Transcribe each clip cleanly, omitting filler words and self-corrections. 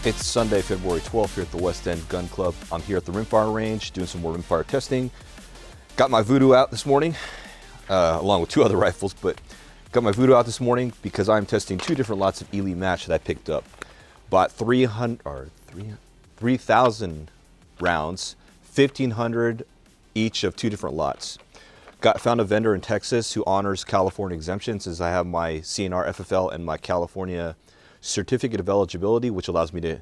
It's Sunday, February 12th here at the West End Gun Club. I'm here at the rimfire range doing some more rimfire testing. Got my Vudoo out this morning, along with two other rifles, but got my Vudoo out this morning because I'm testing two different lots of Eley Match that I picked up. Bought 3,000 rounds, 1,500 each of two different lots. Found a vendor in Texas who honors California exemptions, as I have my CNR FFL and my California certificate of eligibility, which allows me to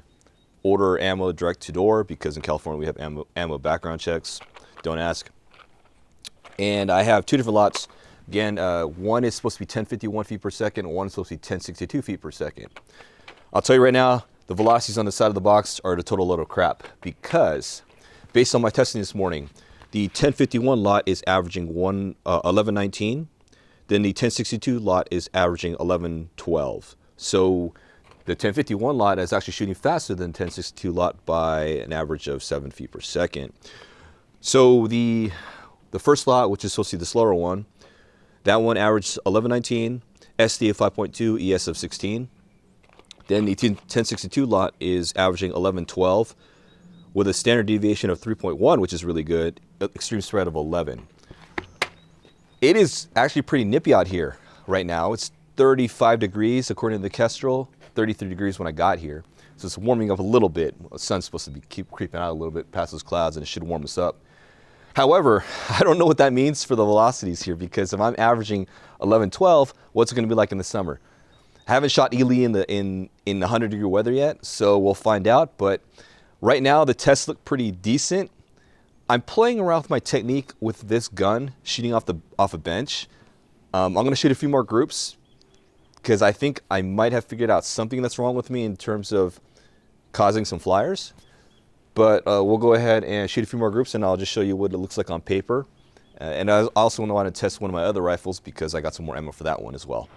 order ammo direct to door, because in California we have ammo background checks. Don't ask. And I have two different lots. Again, one is supposed to be 1051 feet per second, one is supposed to be 1062 feet per second. I'll tell you right now, the velocities on the side of the box are a total load of crap, because based on my testing this morning, the 1051 lot is averaging 1119. Then the 1062 lot is averaging 1112. So the 1051 lot is actually shooting faster than 1062 lot by an average of 7 feet per second. So the first lot, which is supposed to be the slower one, that one averaged 1119, SD of 5.2, ES of 16. Then the 1062 lot is averaging 1112 with a standard deviation of 3.1, which is really good, extreme spread of 11. It is actually pretty nippy out here right now. It's 35 degrees according to the Kestrel, 33 degrees when I got here. So it's warming up a little bit. The sun's supposed to keep creeping out a little bit past those clouds, and it should warm us up. However, I don't know what that means for the velocities here, because if I'm averaging 1112, what's it going to be like in the summer? I haven't shot Eley in the 100-degree weather yet, so we'll find out. But right now, the tests look pretty decent. I'm playing around with my technique with this gun, shooting off a bench. I'm going to shoot a few more groups, because I think I might have figured out something that's wrong with me in terms of causing some flyers. But we'll go ahead and shoot a few more groups, and I'll just show you what it looks like on paper. And I also want to test one of my other rifles, because I got some more ammo for that one as well.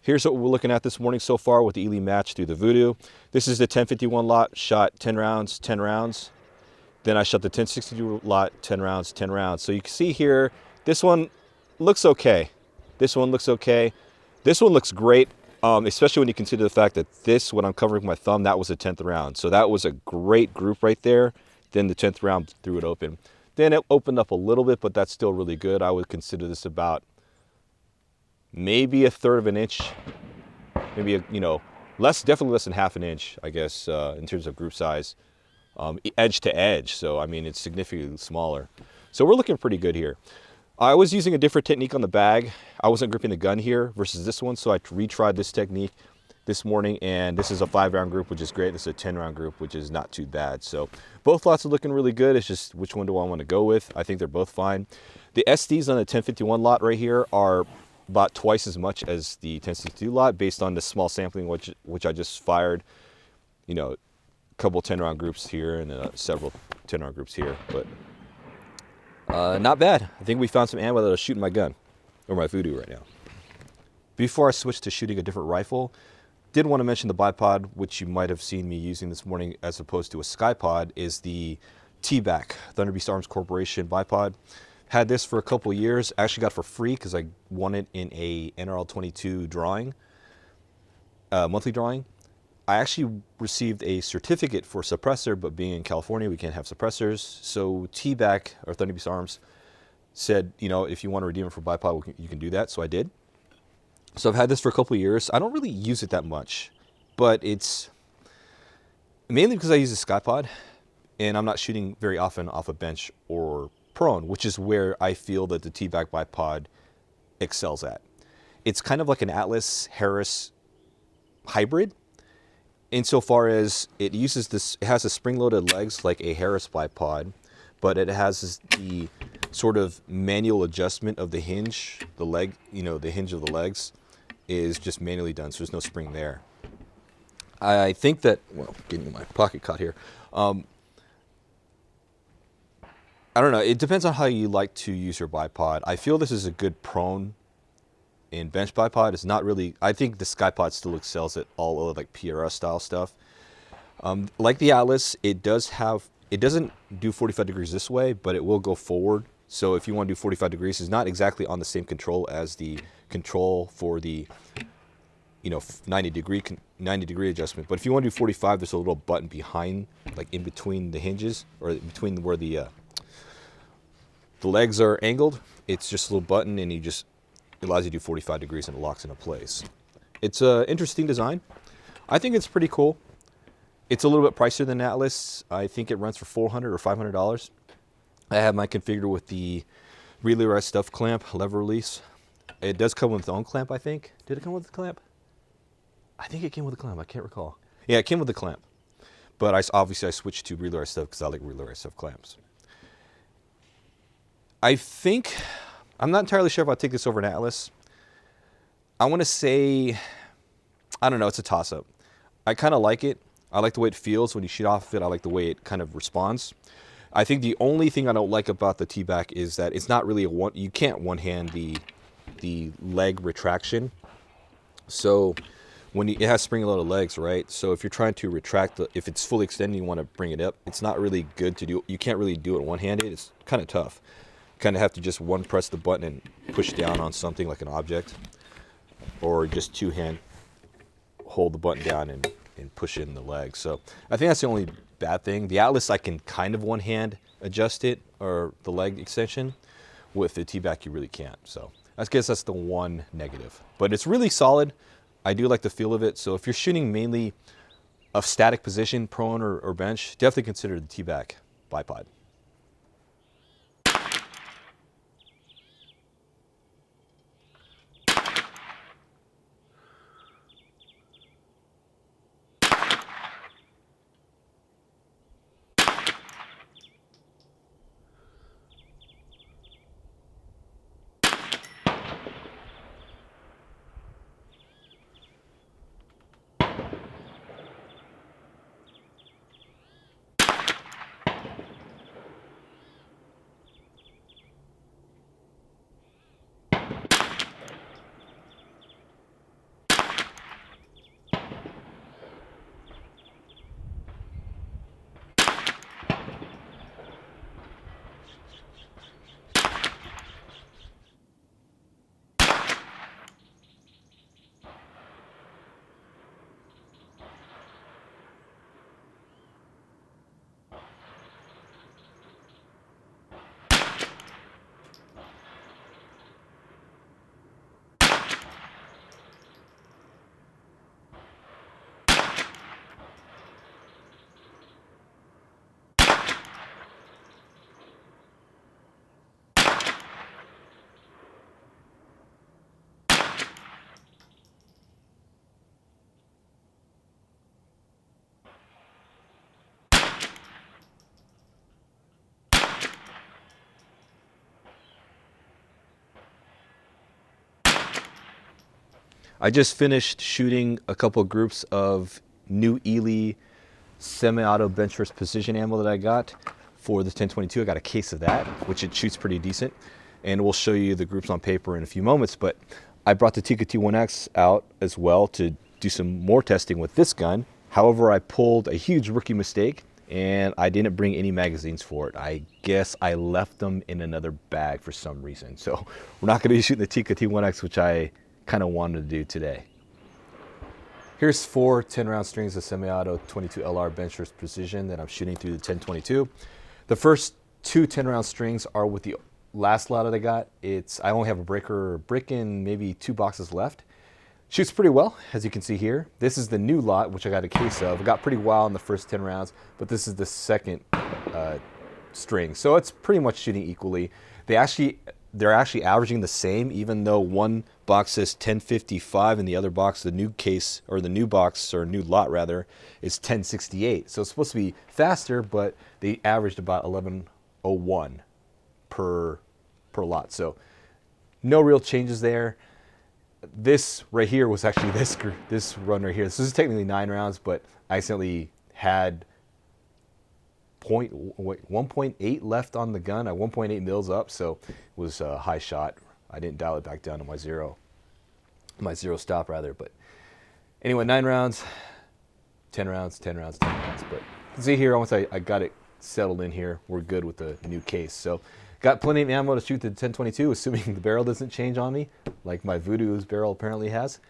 Here's what we're looking at this morning so far with the Eley Match through the Vudoo. This is the 1051 lot, shot 10 rounds, 10 rounds. Then I shot the 1062 lot, 10 rounds, 10 rounds. So you can see here, this one looks okay. This one looks okay. This one looks great, especially when you consider the fact that this, when I'm covering with my thumb, that was a 10th round. So that was a great group right there. Then the 10th round threw it open. Then it opened up a little bit, but that's still really good. I would consider this about maybe 1/3 of an inch, maybe definitely less than 1/2 an inch, I guess, in terms of group size, edge to edge. So I mean, it's significantly smaller. So we're looking pretty good here. I was using a different technique on the bag. I wasn't gripping the gun here versus this one, so I retried this technique this morning, and this is a 5-round group, which is great. This is a 10-round group, which is not too bad. So both lots are looking really good. It's just which one do I want to go with? I think they're both fine. The SDs on the 1051 lot right here are about twice as much as the 1062 lot based on the small sampling which I just fired. You know, a couple 10-round groups here and several 10-round groups here, but not bad. I think we found some ammo that'll shoot my gun, or my Vudoo right now. Before I switch to shooting a different rifle, did want to mention the bipod, which you might have seen me using this morning as opposed to a SkyPod, is the TBAC, Thunder Beast Arms Corporation bipod. Had this for a couple years. Actually got it for free because I won it in a NRL 22 drawing, monthly drawing. I actually received a certificate for suppressor, but being in California, we can't have suppressors. So TBAC, or Thunder Beast Arms, said, you know, if you want to redeem it for bipod, you can do that. So I did. So I've had this for a couple of years. I don't really use it that much, but it's mainly because I use a SkyPod, and I'm not shooting very often off a bench or prone, which is where I feel that the TBAC bipod excels at. It's kind of like an Atlas Harris hybrid, insofar as it uses this. It has the spring-loaded legs like a Harris bipod, but it has the sort of manual adjustment of the hinge, the leg. You know, the hinge of the legs is just manually done, so there's no spring there. I think that, well, getting my pocket caught here. I don't know. It depends on how you like to use your bipod. I feel this is a good prone and bench bipod. It's not really. I think the SkyPod still excels at all of like PRS style stuff. Like the Atlas, it doesn't do 45 degrees this way, but it will go forward. So if you want to do 45 degrees, it's not exactly on the same control as the control for the, you know, 90 degree adjustment. But if you want to do 45, there's a little button behind, like in between the hinges, or between where the legs are angled. It's just a little button, and it allows you to do 45 degrees, and it locks into place. It's an interesting design. I think it's pretty cool. It's a little bit pricier than Atlas. I think it runs for $400 or $500. I have mine configured with the Relay Rise Stuff clamp, lever release. It does come with its own clamp, I think. Did it come with the clamp? I think it came with a clamp. I can't recall. Yeah, it came with the clamp. But obviously I switched to Relay Rise Stuff because I like Relay Rise Stuff clamps. I think, I'm not entirely sure if I'll take this over an Atlas. I want to say, I don't know, it's a toss-up. I kind of like it. I like the way it feels when you shoot off of it. I like the way it kind of responds. I think the only thing I don't like about the TBAC is that it's not really you can't one-hand the leg retraction. So it has spring-loaded legs, right? So if you're trying to retract, if it's fully extended, you want to bring it up, it's not really good to do. You can't really do it one-handed. It's kind of tough. You kind of have to just press the button and push down on something like an object, or just two-hand hold the button down and push in the leg. So I think that's the only bad thing. The Atlas, I can kind of one-hand adjust it, or the leg extension. With the TBAC, you really can't. So I guess that's the one negative. But it's really solid. I do like the feel of it. So if you're shooting mainly a static position, prone or bench, definitely consider the TBAC bipod. I just finished shooting a couple of groups of new Eley Semi-Auto Benchrest Precision ammo that I got for the 1022. I got a case of that, which it shoots pretty decent. And we'll show you the groups on paper in a few moments. But I brought the Tikka T1X out as well to do some more testing with this gun. However, I pulled a huge rookie mistake and I didn't bring any magazines for it. I guess I left them in another bag for some reason. So we're not going to be shooting the Tikka T1X, which I kind of wanted to do today. Here's 4 10-round strings of semi-auto 22 LR Benchrest Precision that I'm shooting through the 1022. The first 2 10-round strings are with the last lot that I got. I only have a brick and maybe 2 boxes left. Shoots pretty well, as you can see here. This is the new lot, which I got a case of. It got pretty wild in the first 10 rounds, but this is the second string. So it's pretty much shooting equally. They're actually averaging the same, even though one box says 1055 and the other box, the new case, or the new box, or new lot rather, is 1068. So it's supposed to be faster, but they averaged about 1101 per lot. So no real changes there. This right here was actually this run right here. This is technically 9 rounds, but I accidentally had 1.8 left on the gun. At 1.8 mils up, so it was a high shot. I didn't dial it back down to my zero stop rather. But anyway, 9 rounds, 10 rounds, 10 rounds, 10 rounds. But you can see here, once I got it settled in here, we're good with the new case. So got plenty of ammo to shoot the 1022, assuming the barrel doesn't change on me, like my Vudoo's barrel apparently has.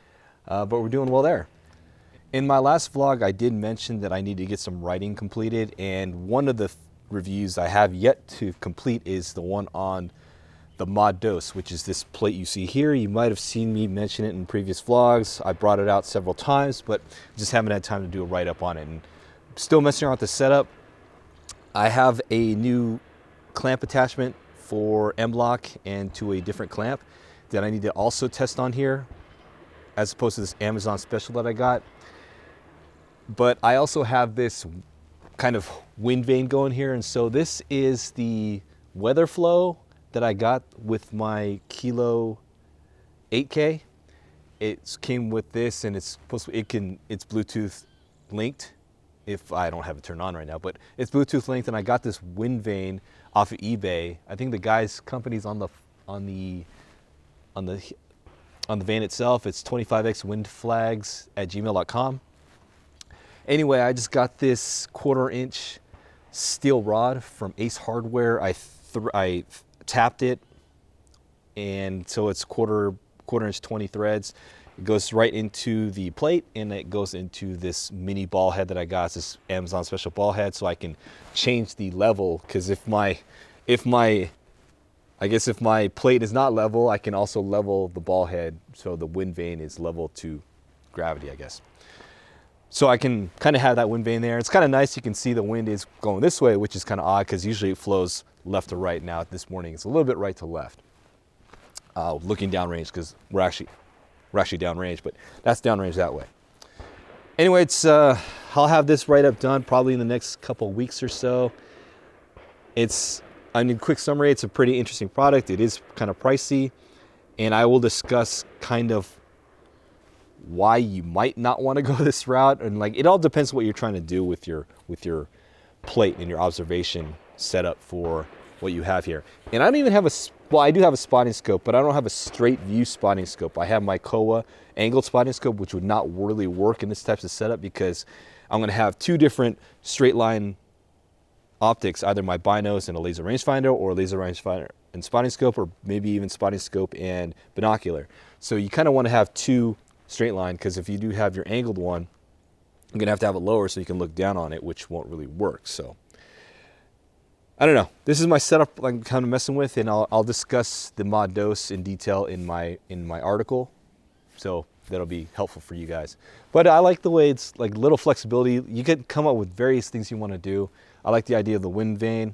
But we're doing well there. In my last vlog, I did mention that I need to get some writing completed, and one of the reviews I have yet to complete is the one on the MUB dose, which is this plate you see here. You might have seen me mention it in previous vlogs. I brought it out several times, but just haven't had time to do a write-up on it. And still messing around with the setup. I have a new clamp attachment for M-lock and to a different clamp that I need to also test on here, as opposed to this Amazon special that I got. But I also have this kind of wind vane going here, and so this is the weather flow that I got with my Kilo 8K. It came with this, and it's Bluetooth linked. If I don't have it turned on right now, but it's Bluetooth linked, and I got this wind vane off of eBay. I think the guy's company's on the vane itself. It's 25xwindflags@gmail.com. Anyway, I just got this 1/4-inch steel rod from Ace Hardware. I tapped it, and so it's quarter-inch 20 threads. It goes right into the plate, and it goes into this mini ball head that I got. It's this Amazon special ball head, so I can change the level, because if my plate is not level, I can also level the ball head so the wind vane is level to gravity, I guess. So I can kind of have that wind vane there. It's kind of nice. You can see the wind is going this way, which is kind of odd because usually it flows left to right. Now this morning it's a little bit right to left. Looking downrange, because we're actually downrange, but that's downrange that way. Anyway, I'll have this write-up done probably in the next couple weeks or so. Quick summary, it's a pretty interesting product. It is kind of pricey, and I will discuss kind of why you might not want to go this route, and it all depends what you're trying to do with your plate and your observation setup for what you have here. And I don't even have I do have a spotting scope, but I don't have a straight view spotting scope. I have my Kowa angled spotting scope, which would not really work in this type of setup, because I'm going to have 2 different straight line optics, either my binos and a laser rangefinder, or a laser rangefinder and spotting scope, or maybe even spotting scope and binocular. So you kind of want to have 2 straight line, because if you do have your angled one, you're going to have it lower so you can look down on it, which won't really work. So I don't know. This is my setup I'm kind of messing with, and I'll discuss the MUB dose in detail in my article. So that'll be helpful for you guys. But I like the way it's little flexibility. You can come up with various things you want to do. I like the idea of the wind vane.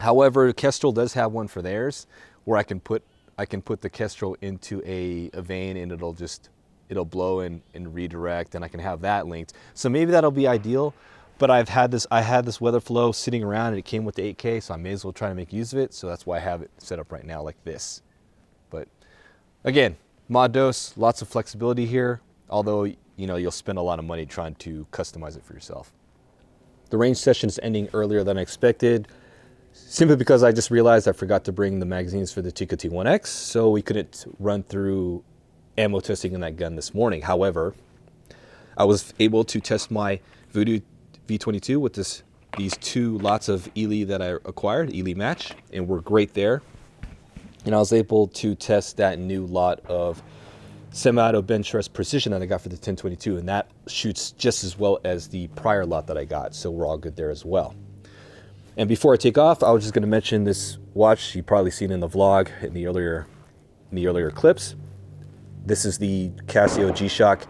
However, Kestrel does have one for theirs where I can put the Kestrel into a vane, and it'll blow and redirect, and I can have that linked. So maybe that'll be ideal. But I had this weather flow sitting around, and it came with the 8K, so I may as well try to make use of it. So that's why I have it set up right now like this. But again, Mod dose, lots of flexibility here, although you'll spend a lot of money trying to customize it for yourself. The range session is ending earlier than I expected, simply because I just realized I forgot to bring the magazines for the Tikka T1X, so we couldn't run through ammo testing in that gun this morning. However, I was able to test my Vudoo V22 with these 2 lots of Eley that I acquired, Eley Match, and we're great there. And I was able to test that new lot of Semi-Auto Benchrest Precision that I got for the 1022, and that shoots just as well as the prior lot that I got, so we're all good there as well. And before I take off, I was just going to mention this watch. You've probably seen in the vlog in the earlier clips. This is the Casio G-Shock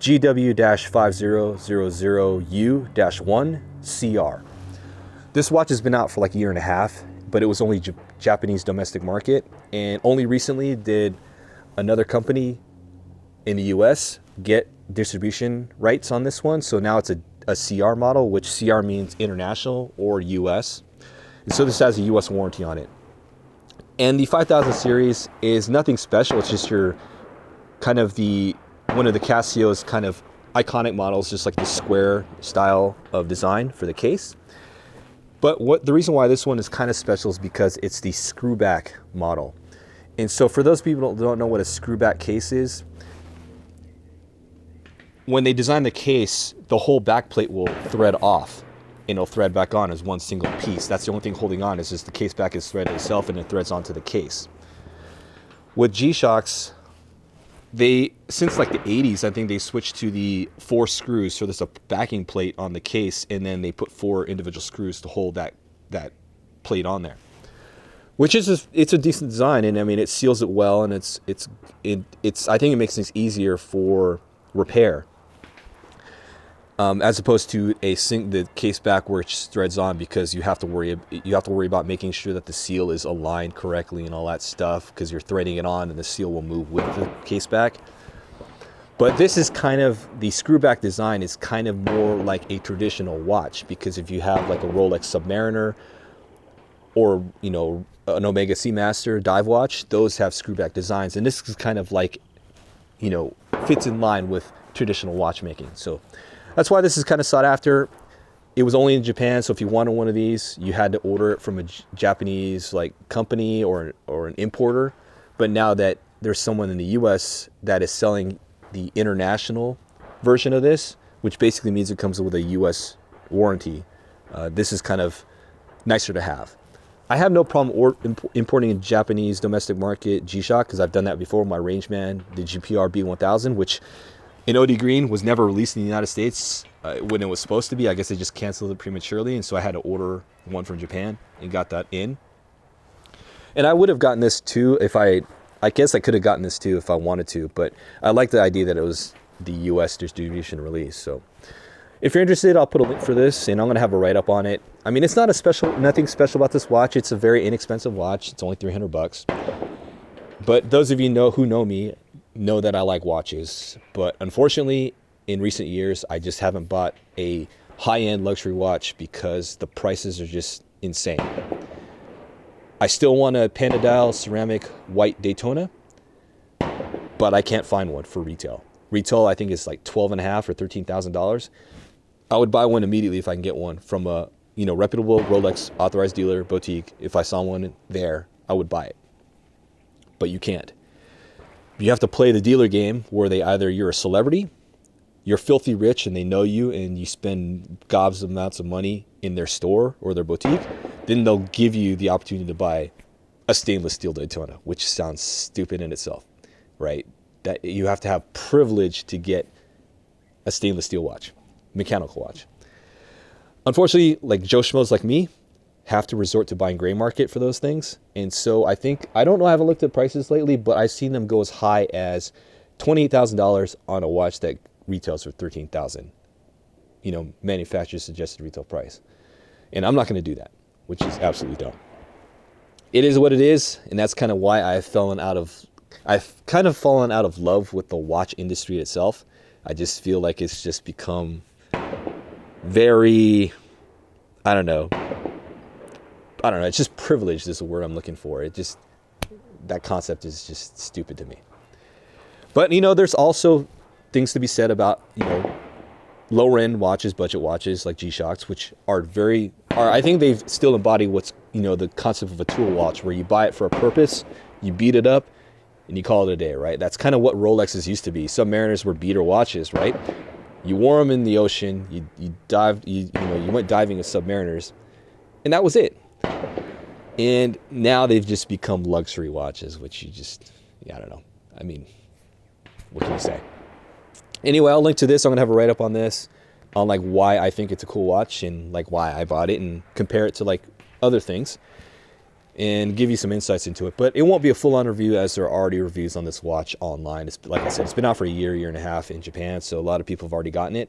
GW-5000U-1 CR. This watch has been out for like a year and a half, but it was only Japanese domestic market, and only recently did another company in the US get distribution rights on this one. So now it's a CR model, which CR means international or US. And so this has a US warranty on it. And the 5000 series is nothing special. It's just your kind of one of the Casio's kind of iconic models, just like the square style of design for the case. But the reason why this one is kind of special is because it's the screwback model. And so for those people who don't know what a screwback case is, when they design the case, the whole back plate will thread off and it'll thread back on as one single piece. That's the only thing holding on, is just the case back is threaded itself and it threads onto the case. With G-Shocks, since like the 80s, I think they switched to the 4 screws. So there's a backing plate on the case, and then they put 4 individual screws to hold that plate on there. Which is it's a decent design, and I mean it seals it well, and it's I think it makes things easier for repair, as opposed to the case back where it just threads on, because you have to worry about making sure that the seal is aligned correctly and all that stuff, because you're threading it on and the seal will move with the case back. But this is kind of, the screwback design is kind of more like a traditional watch, because if you have like a Rolex Submariner or an Omega Seamaster dive watch, those have screwback designs, and this is kind of like fits in line with traditional watchmaking. So that's why this is kind of sought after. It was only in Japan, so if you wanted one of these, you had to order it from a Japanese like company or an importer. But now that there's someone in the US that is selling the international version of this, which basically means it comes with a US warranty, this is kind of nicer to have. I have no problem importing a Japanese domestic market G-Shock, because I've done that before with my Rangeman, the GPR B1000, which in OD green was never released in the United States when it was supposed to be. I guess they just canceled it prematurely, and so I had to order one from Japan and got that in. And I would have gotten this too if I guess I could have gotten this too if I wanted to, but I like the idea that it was the US distribution release. So if you're interested, I'll put a link for this, and I'm going to have a write-up on it. I mean, it's nothing special about this watch. It's a very inexpensive watch. It's only $300. But those of you who know me know that I like watches. But unfortunately, in recent years, I just haven't bought a high-end luxury watch because the prices are just insane. I still want a Panadile ceramic white Daytona, but I can't find one for retail. Retail, I think, is like $12,500 or $13,000. I would buy one immediately if I can get one from a reputable Rolex authorized dealer boutique. If I saw one there, I would buy it. But you can't. You have to play the dealer game where you're a celebrity, you're filthy rich and they know you, and you spend gobs of amounts of money in their store or their boutique, then they'll give you the opportunity to buy a stainless steel Daytona, which sounds stupid in itself, right? That you have to have privilege to get a stainless steel watch, mechanical watch. Unfortunately, like Joe Schmoes like me have to resort to buying gray market for those things. And so I don't know, I haven't looked at prices lately, but I've seen them go as high as $28,000 on a watch that retails for $13,000. Manufacturer's suggested retail price. And I'm not going to do that, which is absolutely dumb. It is what it is, and that's kind of why I've kind of fallen out of love with the watch industry itself. I just feel like it's just become very, I don't know, it's just privileged is the word I'm looking for. That concept is just stupid to me. But, you know, there's also things to be said about, you know, lower end watches, budget watches like G-Shocks, which are I think they've still embodied what's, you know, the concept of a tool watch, where you buy it for a purpose, you beat it up, and you call it a day, right? That's kind of what Rolexes used to be. Submariners were beater watches, right? You wore them in the ocean, you went diving with Submariners, and that was it. And now they've just become luxury watches, which I don't know. I mean, what can you say? Anyway, I'll link to this. I'm gonna have a write-up on this, on like why I think it's a cool watch and like why I bought it, and compare it to like other things, and give you some insights into it. But it won't be a full-on review, as there are already reviews on this watch online. It's, like I said, it's been out for a year and a half in Japan, so a lot of people have already gotten it.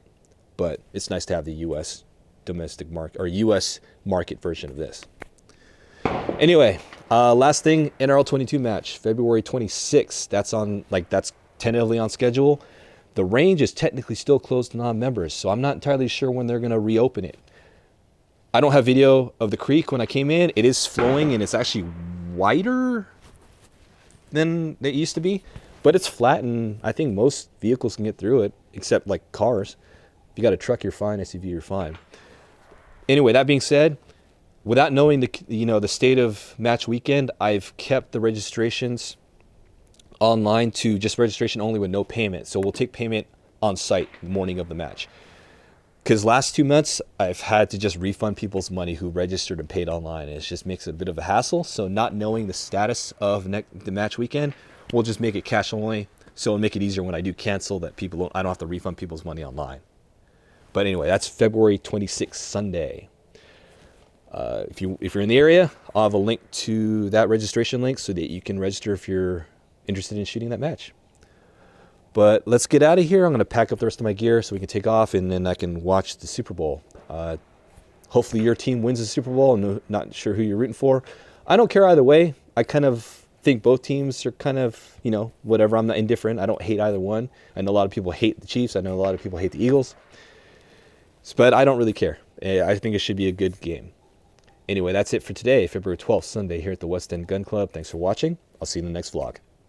But it's nice to have the U.S. domestic market, or U.S. market version of this. Anyway, last thing, NRL 22 match, February 26th. That's tentatively on schedule. The range is technically still closed to non-members, so I'm not entirely sure when they're going to reopen it. I don't have video of the creek when I came in. It is flowing, and it's actually wider than it used to be, but it's flat, and I think most vehicles can get through it, except like cars. If you got a truck, you're fine. SUV, you're fine. Anyway, that being said, without knowing the state of match weekend, I've kept the registrations online to just registration only with no payment. So we'll take payment on site the morning of the match. Because last 2 months, I've had to just refund people's money who registered and paid online. And it just makes it a bit of a hassle. So not knowing the status of the match weekend, we'll just make it cash only. So it'll make it easier when I do cancel, that I don't have to refund people's money online. But anyway, that's February 26th, Sunday. If you're in the area, I'll have a link to that registration link so that you can register if you're interested in shooting that match. But let's get out of here. I'm going to pack up the rest of my gear so we can take off, and then I can watch the Super Bowl. Hopefully your team wins the Super Bowl. I'm not sure who you're rooting for. I don't care either way. I kind of think both teams are kind of, whatever. I'm not indifferent. I don't hate either one. I know a lot of people hate the Chiefs. I know a lot of people hate the Eagles. But I don't really care. I think it should be a good game. Anyway, that's it for today, February 12th, Sunday, here at the West End Gun Club. Thanks for watching. I'll see you in the next vlog.